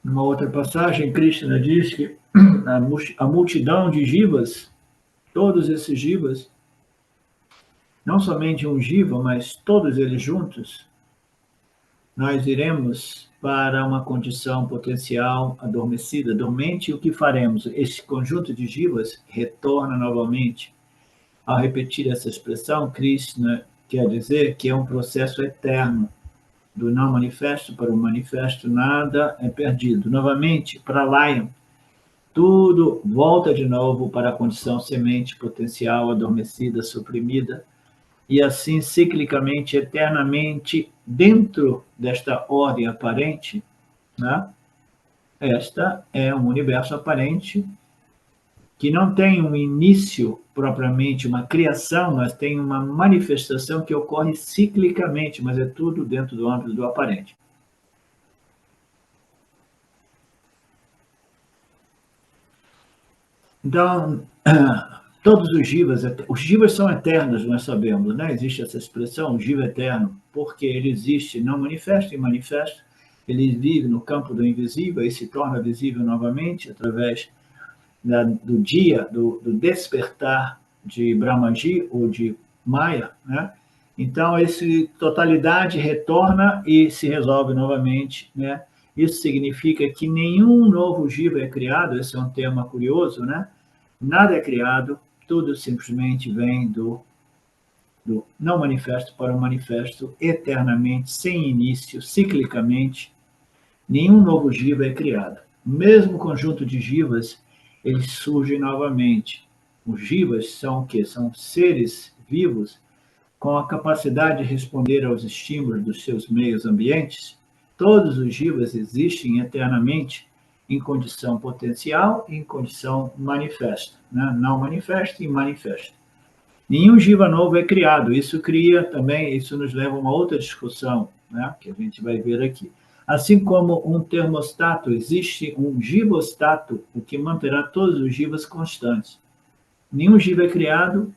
Numa outra passagem, Krishna diz que a multidão de jivas, todos esses jivas, não somente um jiva, mas todos eles juntos, nós iremos para uma condição potencial adormecida, dormente, e o que faremos? Esse conjunto de jivas retorna novamente. Ao repetir essa expressão, Krishna quer dizer que é um processo eterno. Do não manifesto para o manifesto, nada é perdido. Novamente, para Lion, tudo volta de novo para a condição semente potencial, adormecida, suprimida, e assim ciclicamente, eternamente, dentro desta ordem aparente, né? Esta é um universo aparente que não tem um início propriamente, uma criação, mas tem uma manifestação que ocorre ciclicamente, mas é tudo dentro do âmbito do aparente. Então, todos os jivas são eternos, nós sabemos, né? Existe essa expressão, o jiva eterno, porque ele existe não manifesto e manifesto, ele vive no campo do invisível e se torna visível novamente através do dia, do despertar de Brahmaji ou de Maya, né? Então, essa totalidade retorna e se resolve novamente, né? Isso significa que nenhum novo jiva é criado, esse é um tema curioso, né? Nada é criado, tudo simplesmente vem do não manifesto para o manifesto, eternamente, sem início, ciclicamente. Nenhum novo jiva é criado. O mesmo conjunto de jivas, eles surgem novamente. Os jivas são o quê? São seres vivos com a capacidade de responder aos estímulos dos seus meios ambientes. Todos os jivas existem eternamente em condição potencial e em condição manifesta, né? Não manifesta e manifesta. Nenhum jiva novo é criado. Isso cria também, isso nos leva a uma outra discussão, né? Que a gente vai ver aqui. Assim como um termostato, existe um jivostato, o que manterá todos os jivas constantes. Nenhum jiva é criado,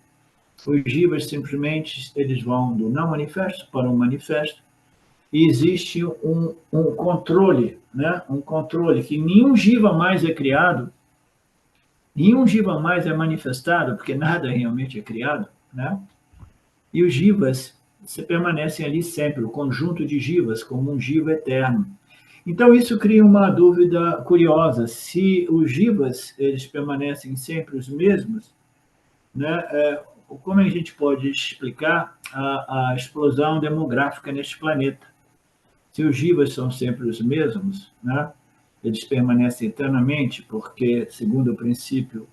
os jivas simplesmente eles vão do não manifesto para o manifesto, e existe um controle, né? Um controle que nenhum jiva mais é criado, nenhum jiva mais é manifestado, porque nada realmente é criado, né? E os jivas se permanecem ali sempre, o conjunto de jivas, como um jiva eterno. Então, isso cria uma dúvida curiosa. Se os jivas eles permanecem sempre os mesmos, né, como a gente pode explicar a explosão demográfica neste planeta? Se os jivas são sempre os mesmos, né, eles permanecem eternamente, porque, segundo o princípio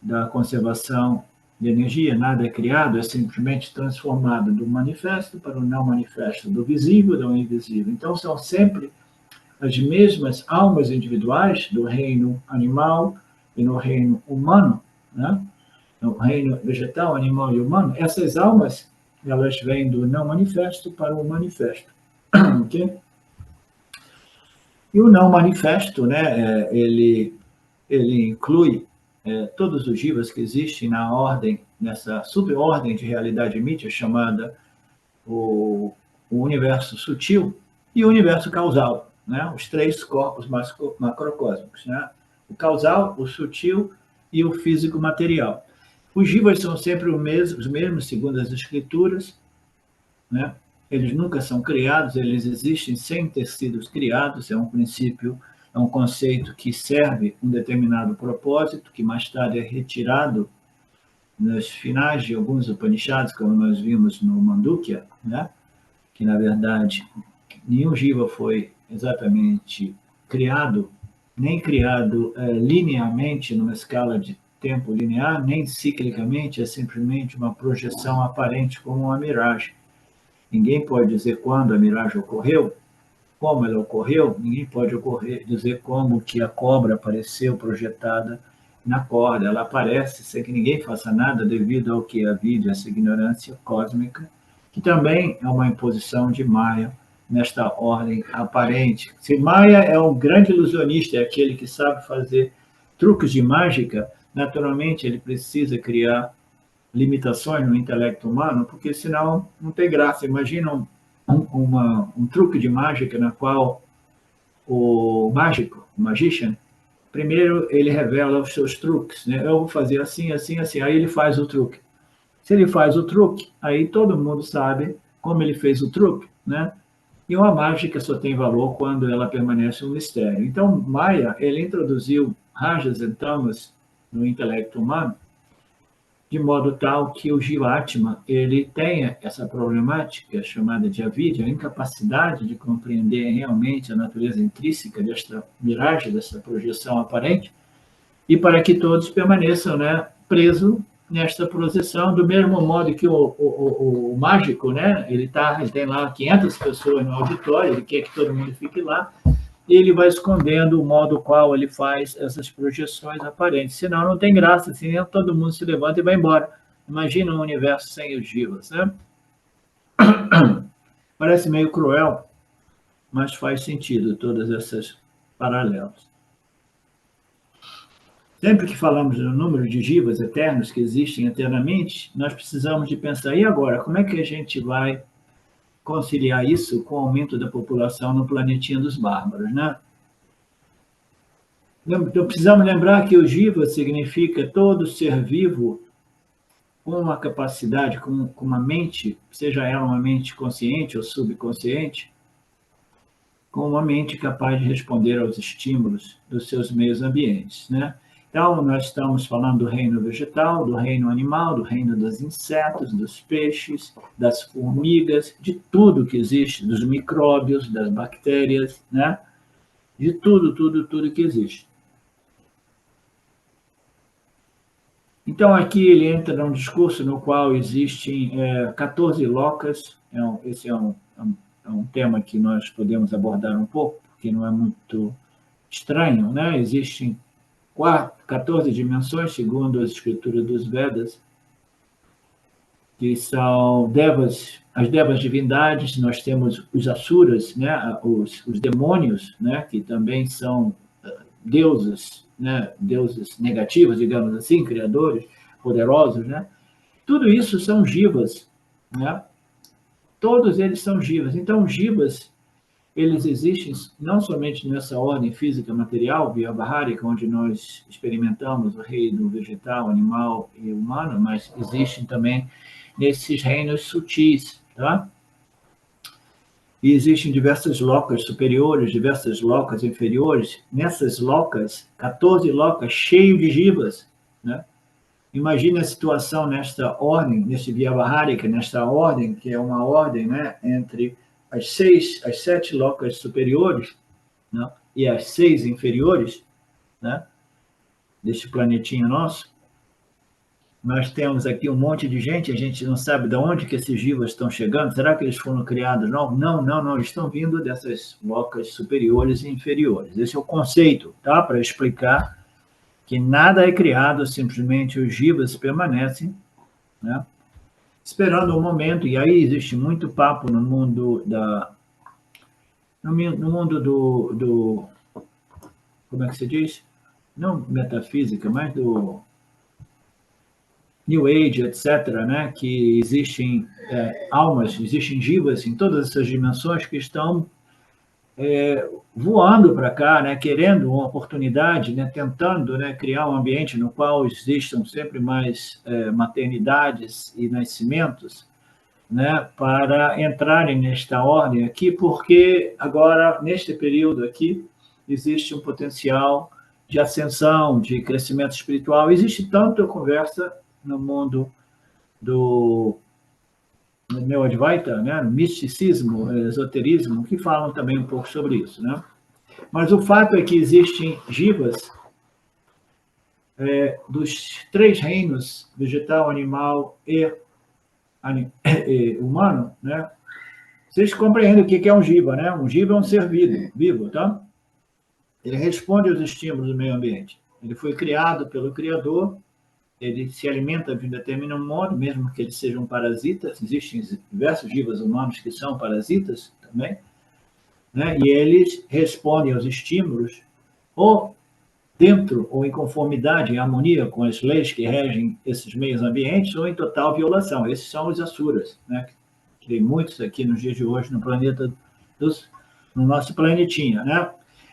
da conservação de energia, nada é criado, é simplesmente transformado do manifesto para o não manifesto, do visível ao invisível. Então, são sempre as mesmas almas individuais do reino animal e no reino humano, né? No reino vegetal, animal e humano, essas almas, elas vêm do não manifesto para o manifesto. Okay? E o não manifesto, né, ele inclui todos os jivas que existem na ordem, nessa subordem de realidade mítica chamada o universo sutil e o universo causal, né? Os três corpos macrocósmicos, né? O causal, o sutil e o físico material. Os jivas são sempre os mesmos, segundo as escrituras, né? Eles nunca são criados, eles existem sem ter sido criados, é um princípio, é um conceito que serve um determinado propósito, que mais tarde é retirado nos finais de alguns Upanishads, como nós vimos no Mandukya, né? Que, na verdade, nenhum jiva foi exatamente criado, nem criado linearmente, numa escala de tempo linear, nem ciclicamente, é simplesmente uma projeção aparente como uma miragem. Ninguém pode dizer quando a miragem ocorreu, como ela ocorreu, ninguém pode dizer como que a cobra apareceu projetada na corda. Ela aparece sem que ninguém faça nada devido ao que havia, essa ignorância cósmica, que também é uma imposição de Maya nesta ordem aparente. Se Maya é um grande ilusionista, é aquele que sabe fazer truques de mágica, naturalmente ele precisa criar limitações no intelecto humano, porque senão não tem graça. Imagina um truque de mágica na qual o mágico, o magician, primeiro ele revela os seus truques, né? Eu vou fazer assim, assim, assim. Aí ele faz o truque. Se ele faz o truque, aí todo mundo sabe como ele fez o truque, né? E uma mágica só tem valor quando ela permanece um mistério. Então, Maya, ele introduziu rajas e tamas no intelecto humano, de modo tal que o Jivatma, ele tenha essa problemática chamada de avidya, a incapacidade de compreender realmente a natureza intrínseca desta miragem, dessa projeção aparente, e para que todos permaneçam, né, presos nesta projeção, do mesmo modo que o mágico, né, ele tem lá 500 pessoas no auditório, ele quer que todo mundo fique lá, e ele vai escondendo o modo qual ele faz essas projeções aparentes. Senão não tem graça, senão todo mundo se levanta e vai embora. Imagina um universo sem os jivas, né? Parece meio cruel, mas faz sentido todas essas paralelos. Sempre que falamos do número de jivas eternos que existem eternamente, nós precisamos de pensar, e agora, como é que a gente vai conciliar isso com o aumento da população no planetinha dos bárbaros, né? Então, precisamos lembrar que o jiva significa todo ser vivo com uma capacidade, com uma mente, seja ela uma mente consciente ou subconsciente, com uma mente capaz de responder aos estímulos dos seus meios ambientes, né? Então, nós estamos falando do reino vegetal, do reino animal, do reino dos insetos, dos peixes, das formigas, de tudo que existe, dos micróbios, das bactérias, né? De tudo, tudo, tudo que existe. Então, aqui ele entra num discurso no qual existem 14 lokas. Esse é um tema que nós podemos abordar um pouco, porque não é muito estranho, né? Existem 14 dimensões, segundo as escrituras dos Vedas, que são devas, as devas divindades. Nós temos os asuras, né? Os demônios, né? Que também são deuses, né? Deuses negativos, digamos assim, criadores poderosos, né? Tudo isso são jivas, né? Todos eles são jivas. Então, jivas, eles existem não somente nessa ordem física material, Vyavahárika, onde nós experimentamos o reino vegetal, animal e humano, mas existem também nesses reinos sutis, tá? E existem diversas locas superiores, diversas locas inferiores. Nessas locas, 14 locas, cheio de jivas, né? Imagine a situação nesta ordem, nesse Vyavahárika, nesta ordem, que é uma ordem, né, entre as 7 locas superiores, né, e as 6 inferiores, né, deste planetinho nosso. Nós temos aqui um monte de gente, a gente não sabe de onde que esses jivas estão chegando. Será que eles foram criados? Não, eles estão vindo dessas locas superiores e inferiores. Esse é o conceito, tá? Para explicar que nada é criado, simplesmente os jivas permanecem, né? Esperando o momento. E aí existe muito papo no mundo no mundo do como é que se diz? Não metafísica, mas do New Age, etc., né? Que existem almas, existem jivas em todas essas dimensões que estão voando para cá, né? Querendo uma oportunidade, né? Tentando, né? Criar um ambiente no qual existam sempre mais maternidades e nascimentos, né? Para entrarem nesta ordem aqui, porque agora, neste período aqui, existe um potencial de ascensão, de crescimento espiritual. Existe tanta conversa no mundo do Neo-Advaita, né, no misticismo, esoterismo, que falam também um pouco sobre isso, né? Mas o fato é que existem jivas dos 3 reinos, vegetal, animal e humano, né? Vocês compreendem o que é um jiva, né? Um jiva é um ser vivo, tá? Ele responde aos estímulos do meio ambiente. Ele foi criado pelo Criador. Ele se alimenta de um determinado modo, mesmo que eles sejam parasitas. Existem diversos jivas humanos que são parasitas também, né? E eles respondem aos estímulos ou dentro ou em conformidade, em harmonia com as leis que regem esses meios ambientes, ou em total violação. Esses são os asuras, né? Que tem muitos aqui nos dias de hoje no planeta no nosso planetinha, né?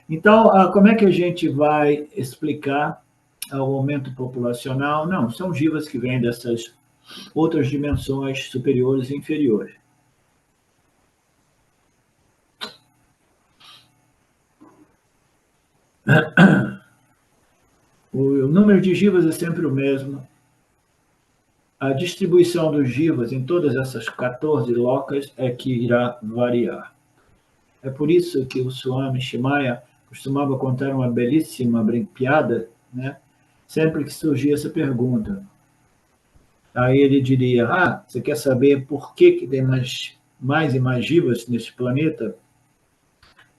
Então, como é que a gente vai explicar o aumento populacional? Não, são jivas que vêm dessas outras dimensões superiores e inferiores. O número de jivas é sempre o mesmo. A distribuição dos jivas em todas essas 14 locas é que irá variar. É por isso que o Swami Shimaya costumava contar uma belíssima piada, né? Sempre que surgia essa pergunta. Aí ele diria, você quer saber por que tem mais e mais jivas nesse planeta?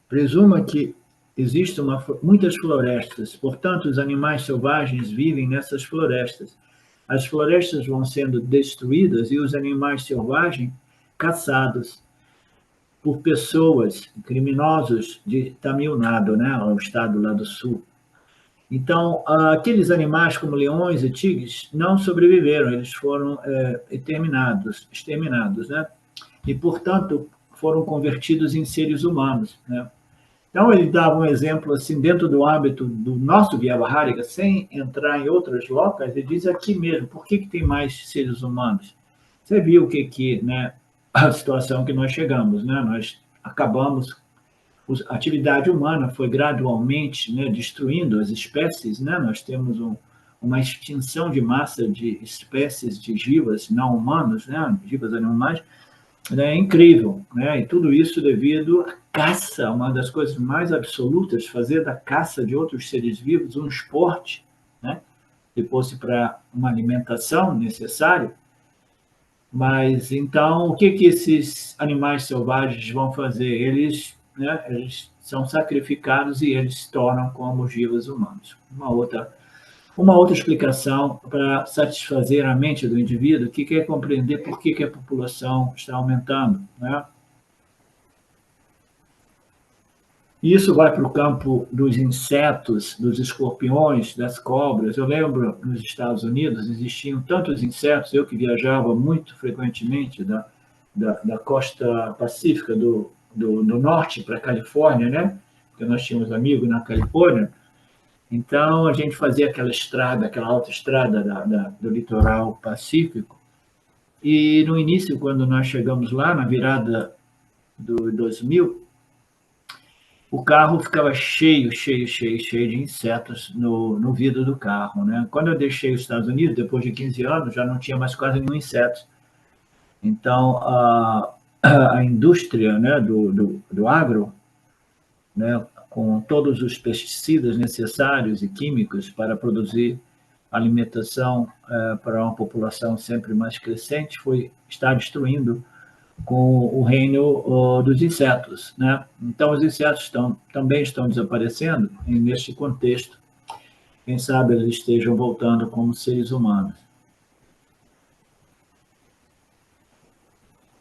Presuma que existem muitas florestas, portanto, os animais selvagens vivem nessas florestas. As florestas vão sendo destruídas e os animais selvagens caçados por pessoas, criminosos de Tamil Nadu, né, o estado lá do sul. Então, aqueles animais como leões e tigres não sobreviveram, eles foram exterminados, né? E, portanto, foram convertidos em seres humanos, né? Então, ele dava um exemplo, assim, dentro do âmbito do nosso Vyavahárika, sem entrar em outras locais, ele diz aqui mesmo, por que tem mais seres humanos? Você viu o que né, a situação que nós chegamos, né? Nós acabamos, a atividade humana foi gradualmente, né, destruindo as espécies, né? Nós temos uma extinção de massa de espécies de jivas não humanos, né? Jivas animais, né, incrível, né? E tudo isso devido à caça, uma das coisas mais absolutas, fazer da caça de outros seres vivos um esporte, né? Depois para uma alimentação necessária. Mas então, o que esses animais selvagens vão fazer? Eles são sacrificados e eles se tornam como jivas humanos. Uma outra explicação para satisfazer a mente do indivíduo que quer compreender por que a população está aumentando, né? Isso vai para o campo dos insetos, dos escorpiões, das cobras. Eu lembro, nos Estados Unidos, existiam tantos insetos, eu que viajava muito frequentemente da costa pacífica do norte para a Califórnia, né? Porque nós tínhamos amigos na Califórnia. Então, a gente fazia aquela estrada, aquela autoestrada do litoral pacífico. E, no início, quando nós chegamos lá, na virada do 2000, o carro ficava cheio de insetos no vidro do carro, né? Quando eu deixei os Estados Unidos, depois de 15 anos, já não tinha mais quase nenhum inseto. Então, a indústria, né, do agro, né, com todos os pesticidas necessários e químicos para produzir alimentação para uma população sempre mais crescente, está destruindo com o reino dos insetos, né? Então, os insetos também estão desaparecendo, e neste contexto, quem sabe eles estejam voltando como seres humanos.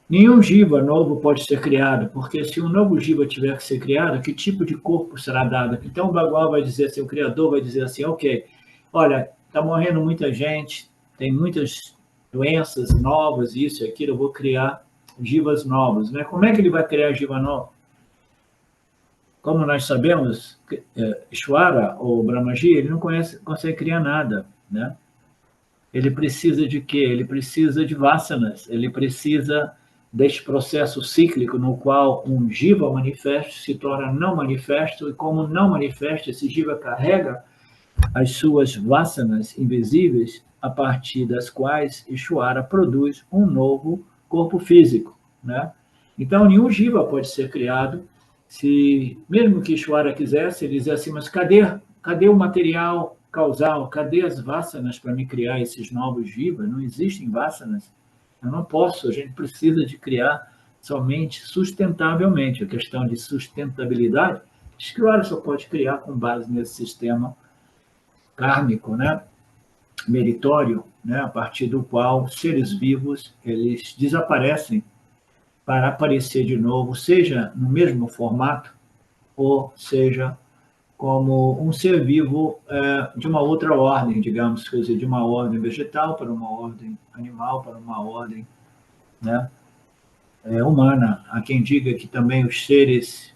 Nenhum jiva novo pode ser criado, porque se um novo jiva tiver que ser criado, que tipo de corpo será dado? Então, o Bhagavan vai dizer assim, o Criador vai dizer assim, ok, olha, está morrendo muita gente, tem muitas doenças novas, isso e aquilo, eu vou criar jivas novos, né? Como é que ele vai criar jiva nova? Como nós sabemos, Ishvara, ou Brahmaji, ele não consegue criar nada, né? Ele precisa de quê? Ele precisa de vasanas, ele precisa deste processo cíclico no qual um jiva manifesto se torna não manifesto, e como não manifesto, esse jiva carrega as suas vasanas invisíveis, a partir das quais Ishvara produz um novo corpo físico, né? Então, nenhum jiva pode ser criado se, mesmo que Ishvara quisesse, ele dizia assim, mas cadê o material causal? Cadê as vasanas para me criar esses novos jivas? Não existem vasanas. Eu não posso, a gente precisa de criar somente sustentavelmente. A questão de sustentabilidade, Ishvara só pode criar com base nesse sistema kármico, né? Meritório, né? A partir do qual seres vivos eles desaparecem para aparecer de novo, seja no mesmo formato, ou seja como um ser vivo de uma outra ordem, digamos, quer dizer, de uma ordem vegetal para uma ordem animal, para uma ordem, né, humana. Há quem diga que também os seres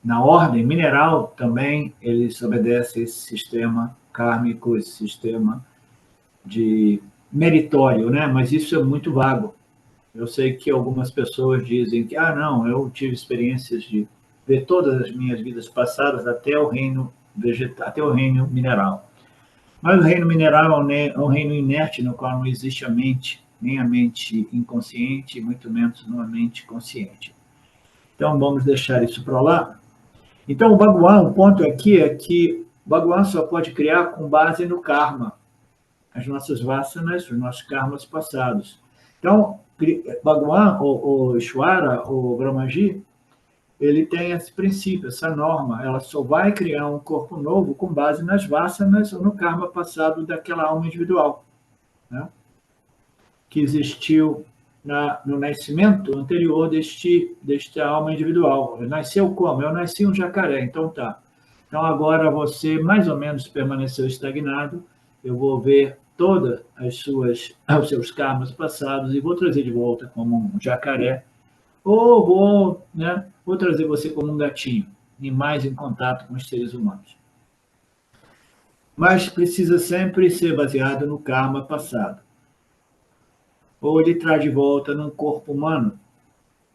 na ordem mineral também eles obedecem esse sistema kármico, esse sistema de meritório, né? Mas isso é muito vago. Eu sei que algumas pessoas dizem que, não, eu tive experiências de ver todas as minhas vidas passadas até o reino vegetal, até o reino mineral. Mas o reino mineral é um reino inerte no qual não existe a mente, nem a mente inconsciente, muito menos uma mente consciente. Então, vamos deixar isso para lá. Então, o Bhagwan, o ponto aqui é que o Bhagwan só pode criar com base no karma, as nossas vasanas, os nossos karmas passados. Então, Bhagwan, o Ishvara, o Brahmaji, ele tem esse princípio, essa norma, ela só vai criar um corpo novo com base nas vasanas ou no karma passado daquela alma individual, né? Que existiu no nascimento anterior desta alma individual. Nasceu como? Eu nasci um jacaré, então tá. Então agora você mais ou menos permaneceu estagnado, eu vou ver todos os seus karmas passados e vou trazer de volta como um jacaré, ou vou trazer você como um gatinho, e mais em contato com os seres humanos. Mas precisa sempre ser baseado no karma passado. Ou ele traz de volta num corpo humano,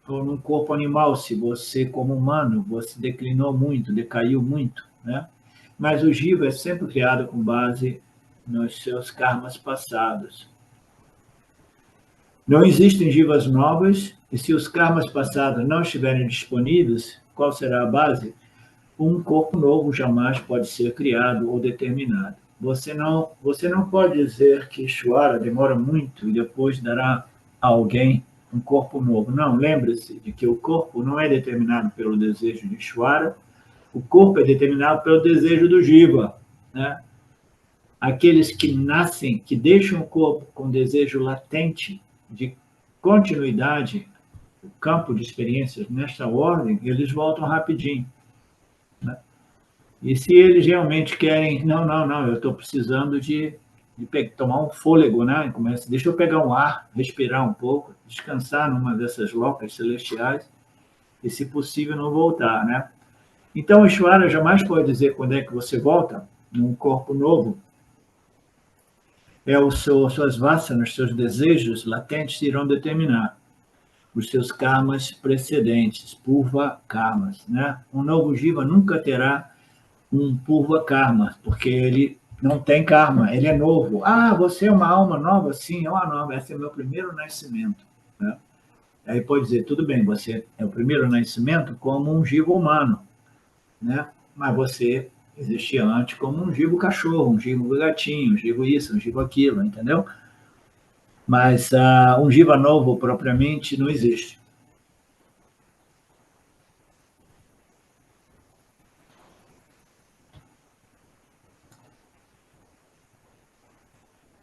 ou num corpo animal, se você, como humano, você declinou muito, decaiu muito, né? Mas o Jiva é sempre criado com base nos seus karmas passados. Não existem Jivas novas, e se os karmas passados não estiverem disponíveis, qual será a base? Um corpo novo jamais pode ser criado ou determinado. Você não pode dizer que Ishvara demora muito e depois dará a alguém um corpo novo. Não, lembre-se de que o corpo não é determinado pelo desejo de Ishvara, o corpo é determinado pelo desejo do Jiva, né? Aqueles que nascem, que deixam o corpo com desejo latente de continuidade, o campo de experiências nesta ordem, eles voltam rapidinho, né? E se eles realmente querem, não, eu estou precisando de tomar um fôlego, né? Deixa eu pegar um ar, respirar um pouco, descansar numa dessas locas celestiais e, se possível, não voltar, né? Então, o Ishvara jamais pode dizer quando é que você volta num corpo novo. Suas vasanas, seus desejos latentes irão determinar os seus karmas precedentes, purva karmas, né? Um novo Jiva nunca terá um purva karma, porque ele não tem karma, ele é novo. Você é uma alma nova? Sim, é uma nova, esse é o meu primeiro nascimento, né? Aí pode dizer, tudo bem, você é o primeiro nascimento como um Jiva humano, né? Mas você existia antes como um Jiva cachorro, um Jiva gatinho, um Jiva isso, um Jiva aquilo, entendeu? Mas um Jiva novo propriamente não existe.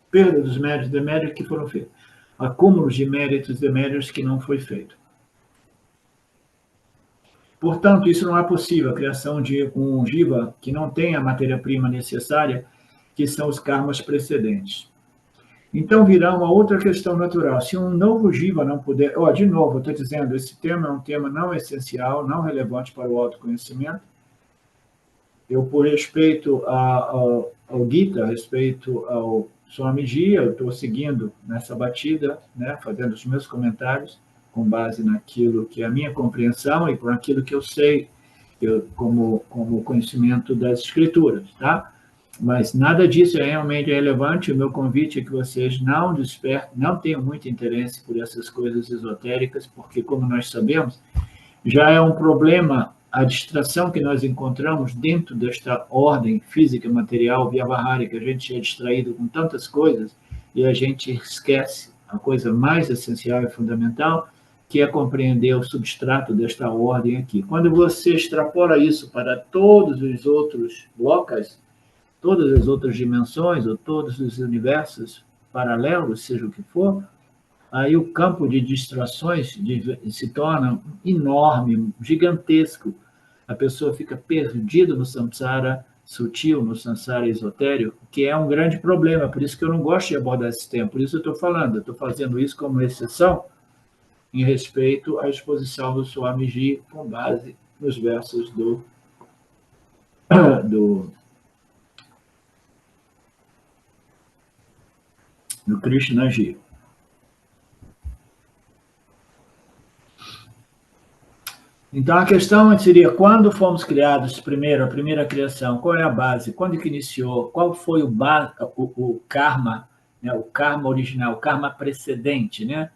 Perda dos méritos e deméritos que foram feitos. Acúmulos de méritos e deméritos que não foi feito. Portanto, isso não é possível, a criação de um Jiva que não tem a matéria-prima necessária, que são os karmas precedentes. Então, virá uma outra questão natural. Se um novo Jiva não puder... de novo, estou dizendo, esse tema é um tema não essencial, não relevante para o autoconhecimento. Eu, por respeito ao Gita, respeito ao Swamiji, eu estou seguindo nessa batida, né, fazendo os meus comentários com base naquilo que é a minha compreensão e com aquilo que eu sei, como conhecimento das escrituras, tá? Mas nada disso é realmente relevante. O meu convite é que vocês não despertem, não tenham muito interesse por essas coisas esotéricas, porque, como nós sabemos, já é um problema a distração que nós encontramos dentro desta ordem física, material, vyavahárika. A gente é distraído com tantas coisas e a gente esquece a coisa mais essencial e fundamental, que é compreender o substrato desta ordem aqui. Quando você extrapola isso para todos os outros locais, todas as outras dimensões ou todos os universos paralelos, seja o que for, aí o campo de distrações se torna enorme, gigantesco. A pessoa fica perdida no samsara sutil, no samsara esotérico, que é um grande problema. Por isso que eu não gosto de abordar esse tema. Por isso eu estou falando, eu estou fazendo isso como exceção em respeito à exposição do Swamiji com base nos versos do Krishnaji. Então, a questão seria, quando fomos criados primeiro, a primeira criação, qual é a base? Quando que iniciou? Qual foi o karma, né? O karma original, o karma precedente, né?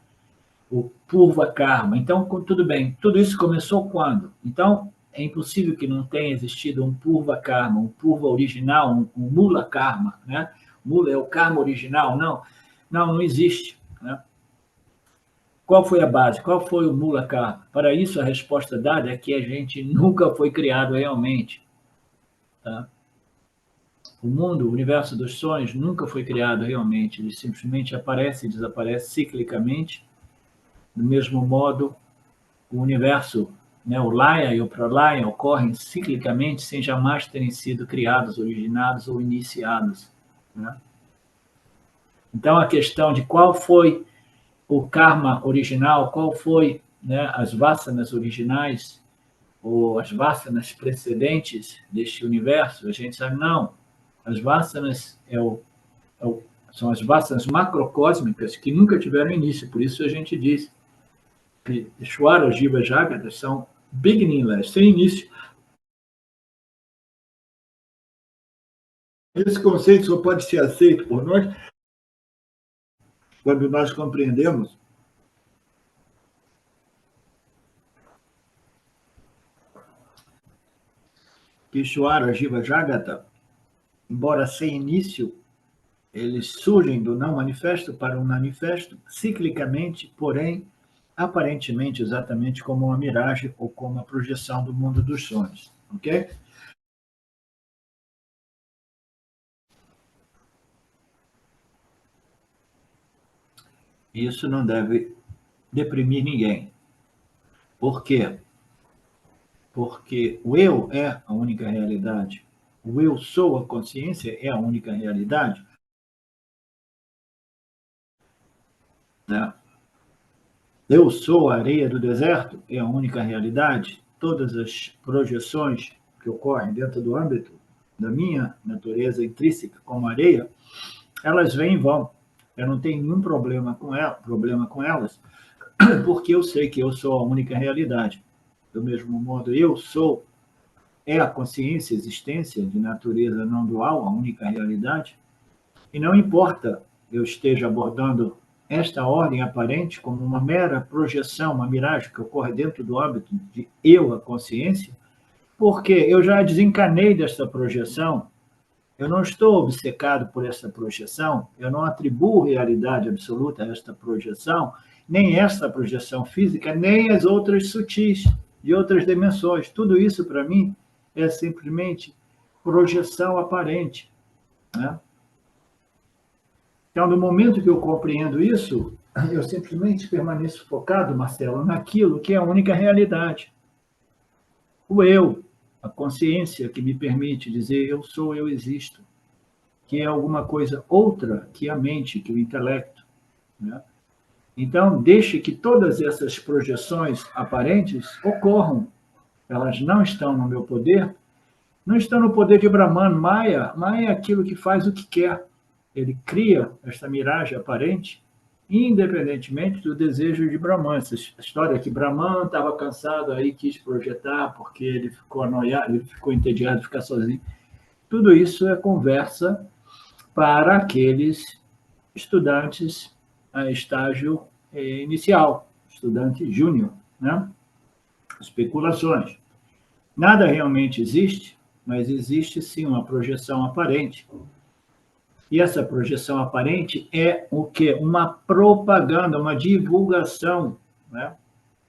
O purva karma. Então, tudo bem, tudo isso começou quando? Então, é impossível que não tenha existido um purva karma, um purva original, um mula karma, né? Mula é o karma original? Não existe, né? Qual foi a base? Qual foi o mula karma? Para isso, a resposta dada é que a gente nunca foi criado realmente. Tá? O mundo, o universo dos sonhos, nunca foi criado realmente. Ele simplesmente aparece e desaparece ciclicamente. Do mesmo modo, o universo, né, o Laya e o Pralaya ocorrem ciclicamente sem jamais terem sido criados, originados ou iniciados. Né? Então, a questão de qual foi o karma original, qual foi, né, as vasanas originais, ou as vasanas precedentes deste universo, a gente sabe, não. As vasanas são as vasanas macrocósmicas que nunca tiveram início, por isso a gente diz que Ishvara, Jiva, Jagata são beginningless, sem início. Esse conceito só pode ser aceito por nós quando nós compreendemos que Ishvara, Jiva, Jagata, embora sem início, eles surgem do não manifesto para o manifesto ciclicamente, porém, aparentemente exatamente como uma miragem ou como a projeção do mundo dos sonhos, ok? Isso não deve deprimir ninguém. Por quê? Porque o eu é a única realidade. O eu sou, a consciência, é a única realidade. Né? Eu sou a areia do deserto, é a única realidade. Todas as projeções que ocorrem dentro do âmbito da minha natureza intrínseca como areia, elas vêm e vão. Eu não tenho nenhum problema com elas, porque eu sei que eu sou a única realidade. Do mesmo modo, eu sou é a consciência, a existência de natureza não dual, a única realidade. E não importa eu esteja abordando esta ordem aparente como uma mera projeção, uma miragem que ocorre dentro do âmbito de eu, a consciência, porque eu já desencanei desta projeção, eu não estou obcecado por essa projeção, eu não atribuo realidade absoluta a esta projeção, nem esta projeção física, nem as outras sutis, de outras dimensões. Tudo isso, para mim, é simplesmente projeção aparente. Né? Então, no momento que eu compreendo isso, eu simplesmente permaneço focado, Marcelo, naquilo que é a única realidade. O eu, a consciência que me permite dizer eu sou, eu existo, que é alguma coisa outra que a mente, que o intelecto. Né? Então, deixe que todas essas projeções aparentes ocorram. Elas não estão no meu poder, não estão no poder de Brahman. Maya é aquilo que faz o que quer. Ele cria esta miragem aparente, independentemente do desejo de Brahman. Essa história que Brahman estava cansado, aí quis projetar, porque ele ficou anoiado, ele ficou entediado de ficar sozinho. Tudo isso é conversa para aqueles estudantes a estágio inicial, estudante júnior, né? Especulações. Nada realmente existe, mas existe sim uma projeção aparente. E essa projeção aparente é o quê? Uma propaganda, uma divulgação, né?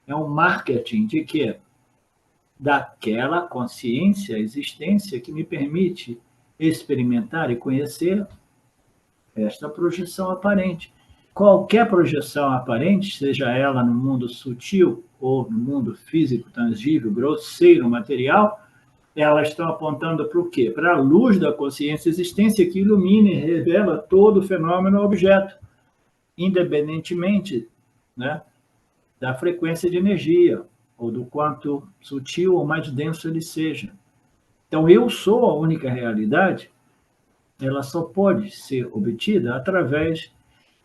É um marketing de quê? Daquela consciência, existência que me permite experimentar e conhecer esta projeção aparente. Qualquer projeção aparente, seja ela no mundo sutil ou no mundo físico, tangível, grosseiro, material, elas estão apontando para o quê? Para a luz da consciência existência que ilumina e revela todo o fenômeno objeto, independentemente, né, da frequência de energia ou do quanto sutil ou mais denso ele seja. Então, eu sou a única realidade, ela só pode ser obtida através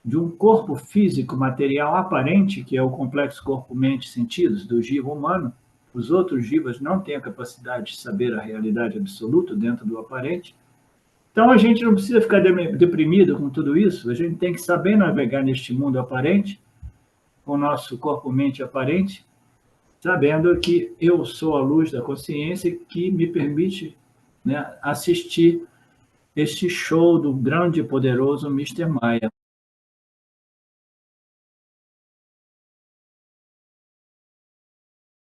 de um corpo físico material aparente, que é o complexo corpo-mente-sentidos do jiva humano. Os outros jivas não têm a capacidade de saber a realidade absoluta dentro do aparente. Então, a gente não precisa ficar deprimido com tudo isso, a gente tem que saber navegar neste mundo aparente, com o nosso corpo-mente aparente, sabendo que eu sou a luz da consciência que me permite, né, assistir este show do grande e poderoso Mr. Maya.